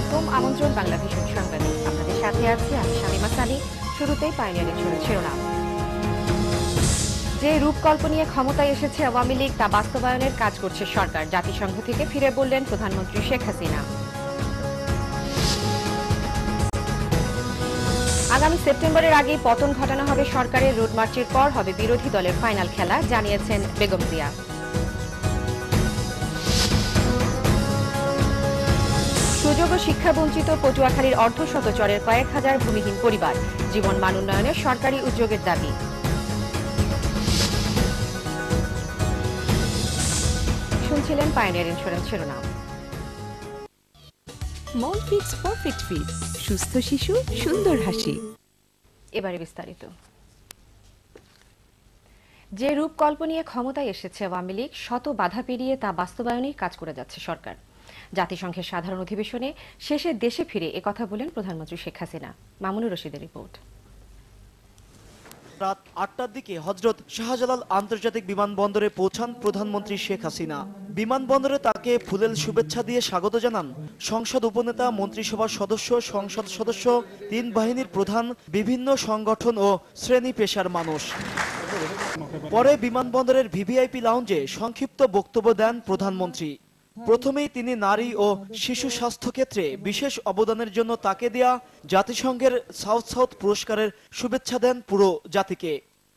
আলাইকুম। আমন্ত্রণ বাংলা ভিশন সংবাদে। আপনাদের সাথে আছি আমি শামিমা সানি। শুরুতেই পাইনিয়ারের শিরোনাম। যে রূপকল্প নিয়ে ক্ষমতায় এসেছে আওয়ামী লীগ তা বাস্তবায়নের কাজ করছে সরকার, জাতিসংঘ থেকে ফিরে বললেন প্রধানমন্ত্রী শেখ হাসিনা। আগামী সেপ্টেম্বরের আগেই পতন ঘটানো হবে সরকারের। রোড মার্চের পর হবে বিরোধী দলের ফাইনাল খেলা, জানিয়েছেন বেগম জিয়া। সুযোগ ও শিক্ষাবঞ্চিত পটুয়াখালীর অর্ধশতচরের কয়েক হাজার ভূমিহীন পরিবার, জীবন মান উন্নয়নে সরকারি উদ্যোগের দাবি। শুনছিলেন পাইনিয়ার ইন্স্যুরেন্স শিরোনাম। মলফিক্স পারফেক্ট ফিট, সুস্থ শিশু সুন্দর হাসি। এবারে বিস্তারিত। যে রূপকল্প নিয়ে ক্ষমতায় এসেছে আওয়ামী লীগ, শত বাধা পেরিয়ে তা বাস্তবায়নেই কাজ করে যাচ্ছে সরকার। জাতিসংঘের সাধারণ অধিবেশনে শেষে দেশে ফিরে একথা বলেন প্রধানমন্ত্রী শেখ হাসিনা। মামুনুর রশিদের রিপোর্ট। রাত ৮টার দিকে হযরত শাহজালাল আন্তর্জাতিক বিমানবন্দরে পৌঁছান প্রধানমন্ত্রী শেখ হাসিনা। বিমানবন্দরে তাকে ফুলেল শুভেচ্ছা দিয়ে স্বাগত জানান সংসদ উপনেতা, মন্ত্রিসভার সদস্য, সংসদ সদস্য, ৩ বাহিনীর প্রধান, বিভিন্ন সংগঠন ও শ্রেণী পেশার মানুষ। পরে বিমানবন্দরের ভিভিআইপি লাউঞ্জে সংক্ষিপ্ত বক্তব্য দেন প্রধানমন্ত্রী। প্রথমেই তিনি নারী ও শিশু স্বাস্থ্য ক্ষেত্রে বিশেষ অবদানের জন্য তাকে দেয়া জাতিসংঘের সাউথ পুরস্কারের শুভেচ্ছা দেন পুরো জাতিকে।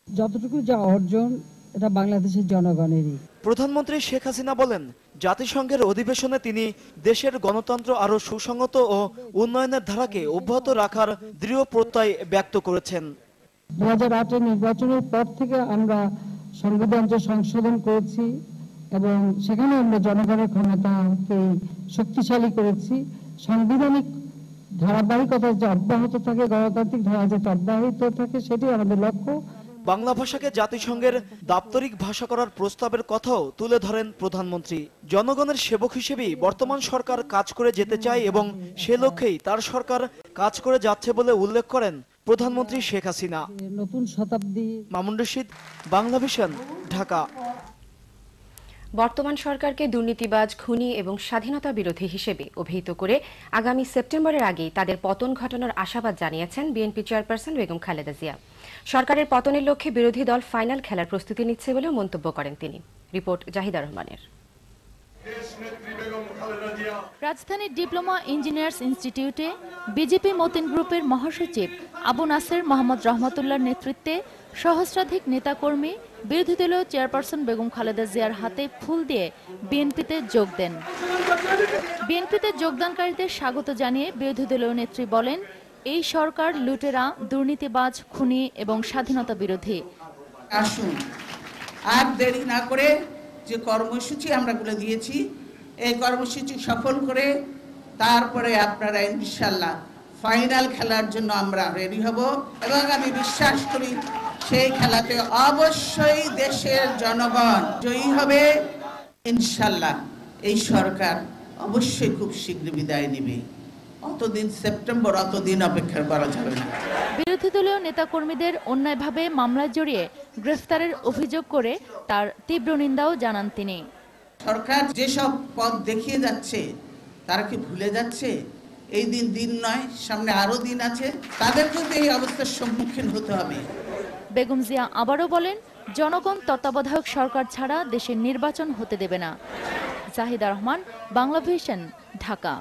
যতটুকু যা অর্জন, এটা বাংলাদেশের জনগণেরই। প্রধানমন্ত্রী শেখ হাসিনা বলেন, জাতিসংঘের অধিবেশনে তিনি দেশের গণতন্ত্র আরো সুসংহত ও উন্নয়নের ধারাকে অব্যাহত রাখার দৃঢ় প্রত্যয় ব্যক্ত করেছেন। 2008 নির্বাচনের পর থেকে আমরা সংবিধান যে সংশোধন করেছি এবং সেখানে আমরা জনগণের ক্ষমতাকে শক্তিশালী করেছি। সাংবিধানিক ধারাবাহিকতা যে অব্যাহত থাকে, গণতান্ত্রিক ধারা যে অব্যাহত থাকে, সেটাই আমাদের লক্ষ্য। বাংলা ভাষাকে জাতিসংঘের দাপ্তরিক ভাষা করার প্রস্তাবের কথাও তুলে ধরেন প্রধানমন্ত্রী। জনগণের সেবক হিসেবেই বর্তমান সরকার কাজ করে যেতে চায় এবং সে লক্ষ্যেই তার সরকার কাজ করে যাচ্ছে বলে উল্লেখ করেন প্রধানমন্ত্রী শেখ হাসিনা। নতুন শতাব্দী। মামুন রশিদ, বাংলা ভিশন, ঢাকা। বর্তমান সরকারকে দুর্নীতিবাজ, খুনি এবং স্বাধীনতা বিরোধী হিসেবে অভিহিত করে আগামী সেপ্টেম্বরের আগেই তাদের পতন ঘটানোর আশাবাদ জানিয়েছেন বিএনপি চেয়ারপারসন বেগম খালেদা জিয়া। সরকারের পতনের লক্ষ্যে বিরোধী দল ফাইনাল খেলার প্রস্তুতি নিচ্ছে বলেও মন্তব্য করেন তিনি। রিপোর্ট জাহিদা রহমানের। রাজধানীর ডিপ্লোমা ইঞ্জিনিয়ার্স ইনস্টিটিউটে বিজেপি মতিন গ্রুপের মহাসচিব আবু নাসের মোহাম্মদ রহমতুল্লাহর নেতৃত্বে সহস্রাধিক নেতাকর্মী বিরোধী দলীয় চেয়ারপারসন বেগম খালেদা জিয়ার হাতে ফুল দিয়ে বিএনপিতে যোগ দেন। বিএনপিতে যোগদানকারীদের স্বাগত জানিয়ে বিরোধী দলীয় নেত্রী বলেন, এই সরকার লুটেরা, দুর্নীতিবাজ, খুনি এবং স্বাধীনতা বিরোধী। আসুন আর দেরি না করে যে কর্মসূচি আমরা বলে দিয়েছি, এই কর্মসূচি সফল করে তারপরে আপনারা ইনশাআল্লাহ ফাইনাল খেলার জন্য আমরা রেডি হব এবং আমি বিশ্বাস করি সেই খেলাতে অবশ্যই দেশের জনগণ জয়ী হবে ইনশাআল্লাহ। এই সরকার অবশ্যই খুব শীঘ্র বিদায় নেবে। অতদিন সেপ্টেম্বর, অতদিন অপেক্ষা করা যাবে না। বিরোধী দলীয় নেতাকর্মীদের অন্যায়ভাবে মামলায় জড়িয়ে গ্রেফতারের অভিযোগ করে তার তীব্র নিন্দাও জানান তিনি। সরকার যেসব পথ দেখিয়ে যাচ্ছে, তারা কি ভুলে যাচ্ছে? এই দিন নয়, সামনে আরো দিন আছে, তাদেরকেও এই অবস্থার সম্মুখীন হতে হবে। বেগম জিয়া আবারও বলেন, জনগণ তত্ত্বাবধায়ক সরকার ছাড়া দেশের নির্বাচন হতে দেবে না। জাহিদা রহমান, বাংলা ভিশন, ঢাকা।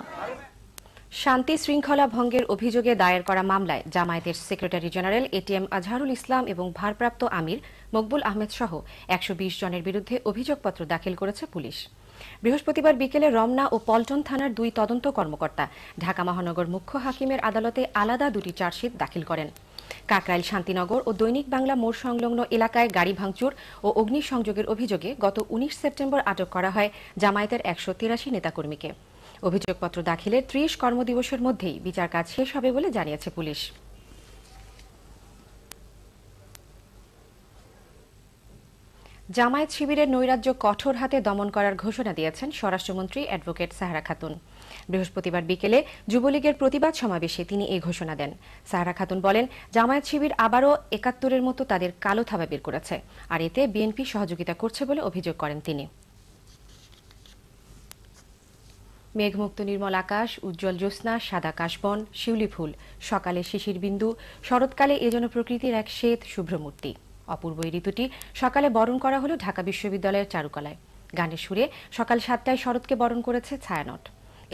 শান্তি শৃঙ্খলা ভঙ্গের অভিযোগে দায়ের করা মামলায় জামায়াতের secretary general ATM Azharul Islam এবং ভারপ্রাপ্ত আমির মকবুল আহমেদ সহ ১২০ জনের বিরুদ্ধে অভিযোগপত্র দাখিল করেছে পুলিশ। বৃহস্পতিবার বিকেলে রমনা ও পল্টন থানার 2 তদন্ত কর্মকর্তা ঢাকা মহানগর মুখ্য হাকিমের আদালতে আলাদা 2টি চার্জশিট দাখিল করেন। কাকরাইল, শান্তিনগর ও দৈনিক বাংলা মোড় সংলগ্ন এলাকায় গাড়ি ভাঙচুর ও অগ্নিসংযোগের অভিযোগে গত 19 সেপ্টেম্বর আটক করা হয় জামায়াতের 183 নেতাকর্মীকে। অভিযোগপত্র দাখিলের 30 কর্মদিবসের মধ্যেই বিচার কাজ শেষ হবে বলে জানিয়েছে পুলিশ। জামায়াত শিবিরের নৈরাজ্য কঠোর হাতে দমন করার ঘোষণা দিয়েছেন স্বরাষ্ট্রমন্ত্রী অ্যাডভোকেট সাহারা খাতুন। বৃহস্পতিবার বিকেলে যুবলীগের প্রতিবাদ সমাবেশে তিনি এই ঘোষণা দেন। সাহারা খাতুন বলেন, জামায়াত শিবির আবারও ৭১-এর মতো তাদের কালো থাবা বের করেছে, আর এতে বিএনপি সহযোগিতা করছে বলে অভিযোগ করেন তিনি। মেঘমুক্ত নির্মল আকাশ, উজ্জ্বল জ্যোৎস্না, সাদা কাশবন, শিউলি ফুল, সকালে শিশির বিন্দু, শরৎকালে এ যেন প্রকৃতির এক শ্বেত শুভ্রমূর্তি। অপূর্ব এই ঋতুটি সকালে বরণ করা হলো ঢাকা বিশ্ববিদ্যালয়ের চারুকলায়। গানের সুরে সকাল 7টায় শরৎকে বরণ করেছে ছায়ানট।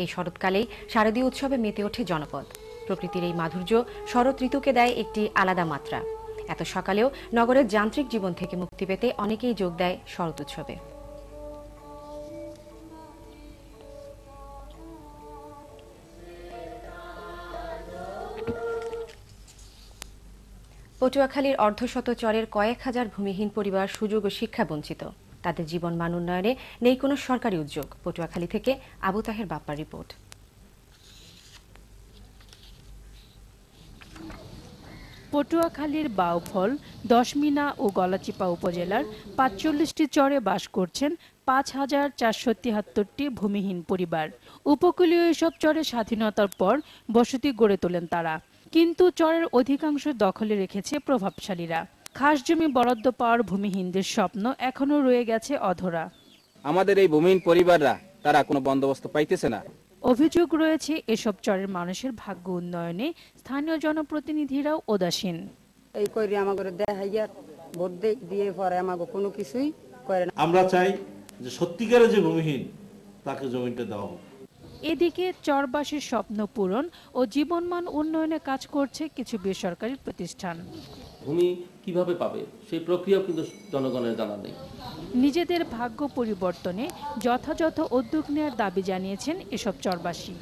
এই শরৎকালেই শারদীয় উৎসবে মেতে ওঠে জনপদ। প্রকৃতির এই মাধুর্য শরৎ ঋতুকে দেয় একটি আলাদা মাত্রা। এত সকালেও নগরের যান্ত্রিক জীবন থেকে মুক্তি পেতে অনেকেই যোগ দেয় শরৎ উৎসবে। পটুয়াখালীর অর্ধশত চরের কয়েক হাজার ভূমিহীন পরিবার সুযোগ ও শিক্ষা বঞ্চিত। তাদের জীবনমান উন্নয়নে নেই কোনো সরকারি উদ্যোগ। পটুয়াখালী থেকে আবু তাহের বাপ্পার রিপোর্ট। পটুয়াখালীর বাউফল, দশমিনা ও গলাচিপা উপজেলার ৪৫টি চরে বাস করছেন ৫,৪৭৩টি ভূমিহীন পরিবার। উপকূলীয় এসব চরে স্বাধীনতার পর বসতি গড়ে তোলেন তারা, কিন্তু চরের অধিকাংশ দখলে রেখেছে প্রভাবশালীরা। খাস জমি বরাদ্দ পাওয়ার ভূমিহীনদের স্বপ্ন এখনো রয়ে গেছে অধরা। আমাদের এই ভূমিহীন পরিবাররা তারা কোনো বন্দোবস্ত পাইতেছে না। অভিযোগ রয়েছে এসব চরের মানুষের ভাগ্য উন্নয়নে স্থানীয় জনপ্রতিনিধিরাও উদাসীন। এই করি আমাদের দেখাইয়া ভোট দিয়ে পরে আমাকে কোনো কিছুই করে না। আমরা চাই যে সত্যিকারের যে ভূমিহীন তাকে জমিটা দেওয়া হোক। এদিকে চরবাসীর স্বপ্ন পূরণ ও জীবনমান উন্নয়নে কাজ করছে কিছু বেসরকারি প্রতিষ্ঠান। ভূমি কিভাবে পাবে সেই প্রক্রিয়াও কিন্তু জনগণের জানা নেই। নিজেদের ভাগ্য পরিবর্তনে যথাযথ উদ্যোগ নেওয়ার দাবি জানিয়েছেন এসব চরবাসী।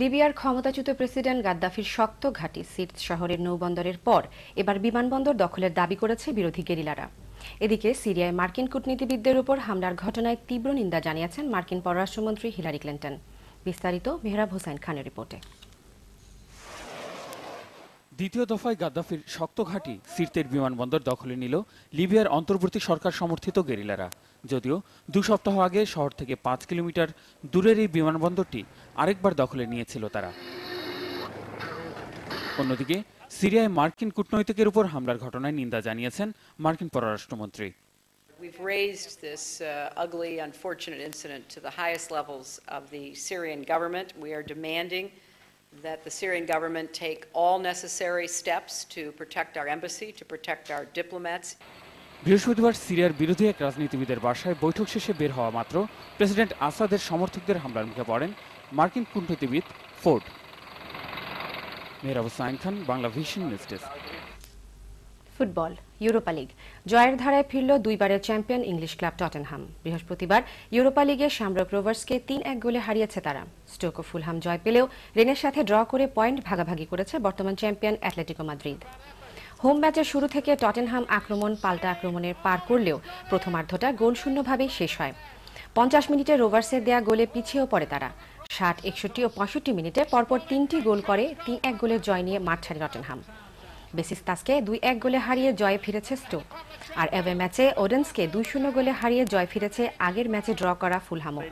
লিবিয়ার ক্ষমতাচ্যুত প্রেসিডেন্ট গাদ্দাফির শক্ত ঘাঁটি সিরত শহরের নৌবন্দরের পর এবার বিমানবন্দর দখলের দাবি করেছে বিরোধী গেরিলারা। এদিকে সিরিয়ায় মার্কিন কূটনীতিবিদদের উপর হামলার ঘটনায় তীব্র নিন্দা জানিয়েছেন মার্কিন পররাষ্ট্রমন্ত্রী হিলারি ক্লিন্টন। বিস্তারিত মেহরাব হোসেন খানের রিপোর্টে। দ্বিতীয় দফায় গাদ্দাফির শক্ত ঘাঁটি সিরতের বিমানবন্দর দখলে নিল লিবিয়ার অন্তর্বর্তী সরকার সমর্থিত গেরিলারা। যদিও 2 সপ্তাহ আগে শহর থেকে 5 কিলোমিটার দূরের এই বিমানবন্দরটি আরেকবার দখলে নিয়েছিল তারা। অন্যদিকে সিরিয়ায় মার্কিন কূটনৈতিকের উপর হামলার ঘটনায় নিন্দা জানিয়েছেন মার্কিন পররাষ্ট্রমন্ত্রী। We've raised this ugly, unfortunate incident to the highest levels of the Syrian government. We are demanding that the Syrian government take all necessary steps to protect our embassy, to protect our diplomats. বৃহস্পতিবার সিরিয়ার বিরোধী এক রাজনীতিবিদের বাসায় বৈঠক শেষে বের হওয়া মাত্র প্রেসিডেন্ট আসাদের সমর্থকদের হামলার মুখে পড়েন মার্কিন কূটনীতিবিদ Ford. Mehrab Hossain Khan, Bangla vision news desk. Football Europa league জয়ের ধারায় ফিরল দুইবারের চ্যাম্পিয়ন ইংলিশ ক্লাব টটেনহাম। বৃহস্পতিবার ইউরোপা লিগে শামরক রোভার্সকে 3-1 গোলে হারিয়েছে তারা। স্টোক ও ফুলহাম জয় পেলেও রেনের সাথে ড্র করে পয়েন্ট ভাগাভাগি করেছে বর্তমান চ্যাম্পিয়ন অ্যাটলেটিকো মাদ্রিদ। হোম ম্যাচের শুরু থেকে টটেনহাম আক্রমণ পাল্টা আক্রমণের পার করলেও প্রথমার্ধটা গোলশূন্যভাবেই শেষ হয়। 50 মিনিটে রোভার্সের দেয়া গোলে পিছিয়েও পড়ে তারা। 60, 61 ও 65 মিনিটে পরপর 3টি গোল করে 3-1 গোলের জয় নিয়ে মাঠ ছাড়ে টটেনহাম। বেসিস্তাসকে 2-1 গোলে হারিয়ে জয়ে ফিরেছে স্টোক। আর এভে ম্যাচে ওডেন্সকে 2-0 গোলে হারিয়ে জয় ফিরেছে আগের ম্যাচে ড্র করা ফুলহামও।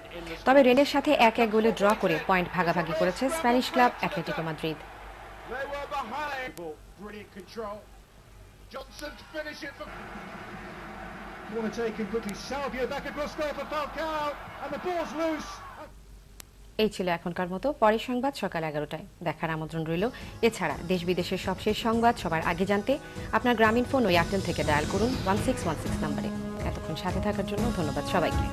তবে রেনের সাথে 1-1 গোলে ড্র করে পয়েন্ট ভাগাভাগি করেছে স্প্যানিশ ক্লাব অ্যাটলেটিকো মাদ্রিদ। এই ছিল এখনকার মতো। পরের সংবাদ সকাল 11টায় দেখার আমন্ত্রণ রইল। এছাড়া দেশ বিদেশের সবশেষ সংবাদ সবার আগে জানতে আপনার গ্রামীণ ফোন ও এয়ারটেল থেকে ডায়াল করুন 1616 নম্বরে। এতক্ষণ সাথে থাকার জন্য ধন্যবাদ সবাইকে।